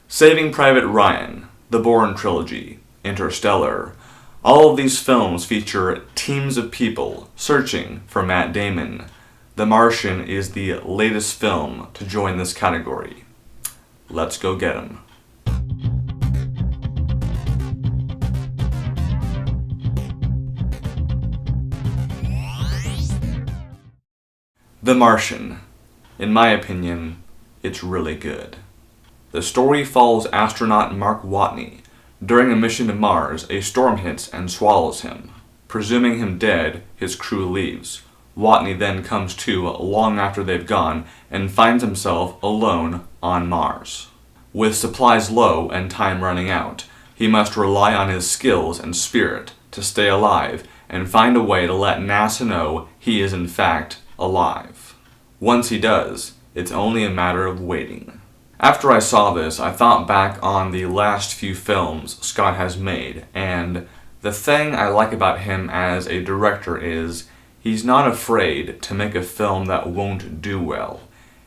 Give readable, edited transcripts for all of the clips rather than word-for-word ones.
Saving Private Ryan, the Bourne Trilogy, Interstellar. All of these films feature teams of people searching for Matt Damon. The Martian is the latest film to join this category. Let's go get him. The Martian. In my opinion, it's really good. The story follows astronaut Mark Watney. During a mission to Mars, a storm hits and swallows him. Presuming him dead, his crew leaves. Watney then comes to long after they've gone and finds himself alone on Mars. With supplies low and time running out, he must rely on his skills and spirit to stay alive and find a way to let NASA know he is in fact alive. Once he does, it's only a matter of waiting. After I saw this, I thought back on the last few films Scott has made, and the thing I like about him as a director is he's not afraid to make a film that won't do well.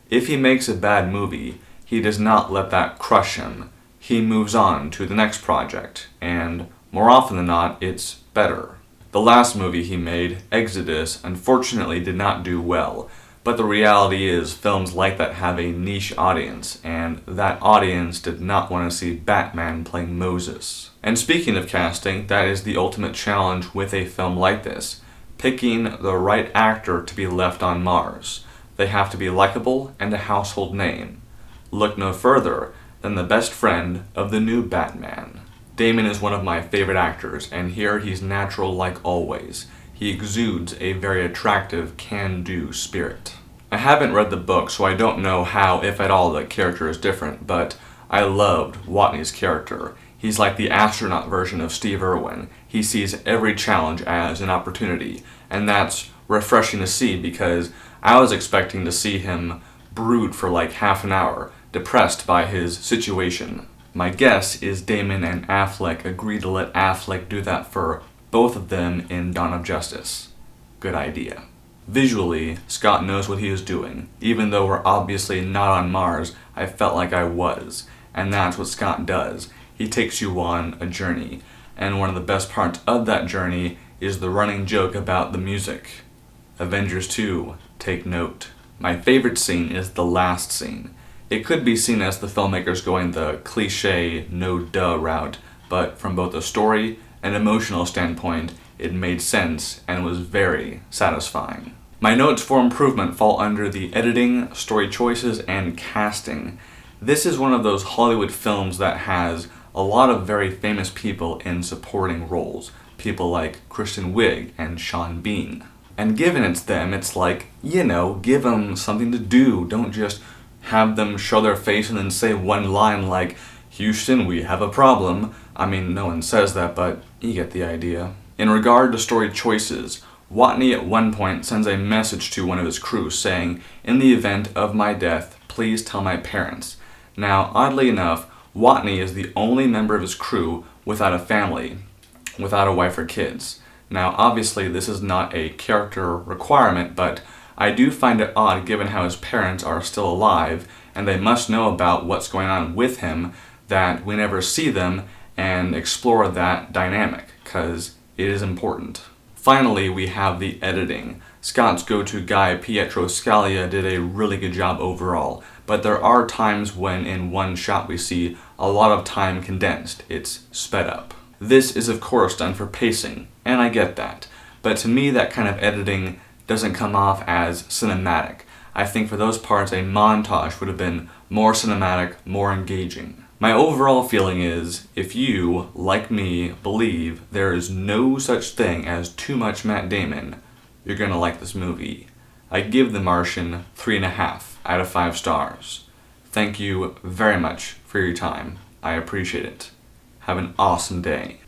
If he makes a bad movie, he does not let that crush him. He moves on to the next project, and more often than not, it's better. The last movie he made, Exodus, unfortunately did not do well. But the reality is, films like that have a niche audience, and that audience did not want to see Batman playing Moses. And speaking of casting, that is the ultimate challenge with a film like this, picking the right actor to be left on Mars. They have to be likable and a household name. Look no further than the best friend of the new Batman. Damon is one of my favorite actors, and here he's natural like always. He exudes a very attractive, can-do spirit. I haven't read the book, so I don't know how, if at all, the character is different, but I loved Watney's character. He's like the astronaut version of Steve Irwin. He sees every challenge as an opportunity, and that's refreshing to see because I was expecting to see him brood for like half an hour, depressed by his situation. My guess is Damon and Affleck agreed to let Affleck do that for both of them in Dawn of Justice. Good idea. Visually, Scott knows what he is doing. Even though we're obviously not on Mars, I felt like I was. And that's what Scott does. He takes you on a journey. And one of the best parts of that journey is the running joke about the music. Avengers 2, take note. My favorite scene is the last scene. It could be seen as the filmmakers going the cliche, no-duh route, but from both a story and emotional standpoint, it made sense and was very satisfying. My notes for improvement fall under the editing, story choices, and casting. This is one of those Hollywood films that has a lot of very famous people in supporting roles. People like Kristen Wiig and Sean Bean. And given it's them, it's like, give them something to do. Don't just have them show their face and then say one line like, "Houston, we have a problem." I mean, no one says that, but you get the idea. In regard to story choices, Watney at one point sends a message to one of his crew saying, "In the event of my death, please tell my parents." Now, oddly enough, Watney is the only member of his crew without a family, without a wife or kids. Now, obviously, this is not a character requirement, but I do find it odd given how his parents are still alive, and they must know about what's going on with him, that we never see them and explore that dynamic, because it is important. Finally, we have the editing. Scott's go-to guy, Pietro Scalia, did a really good job overall, but there are times when in one shot we see a lot of time condensed. It's sped up. This is of course done for pacing, and I get that, but to me that kind of editing doesn't come off as cinematic. I think for those parts a montage would have been more cinematic, more engaging. My overall feeling is, if you, like me, believe there is no such thing as too much Matt Damon, you're gonna like this movie. I give The Martian 3.5 out of 5 stars. Thank you very much for your time. I appreciate it. Have an awesome day.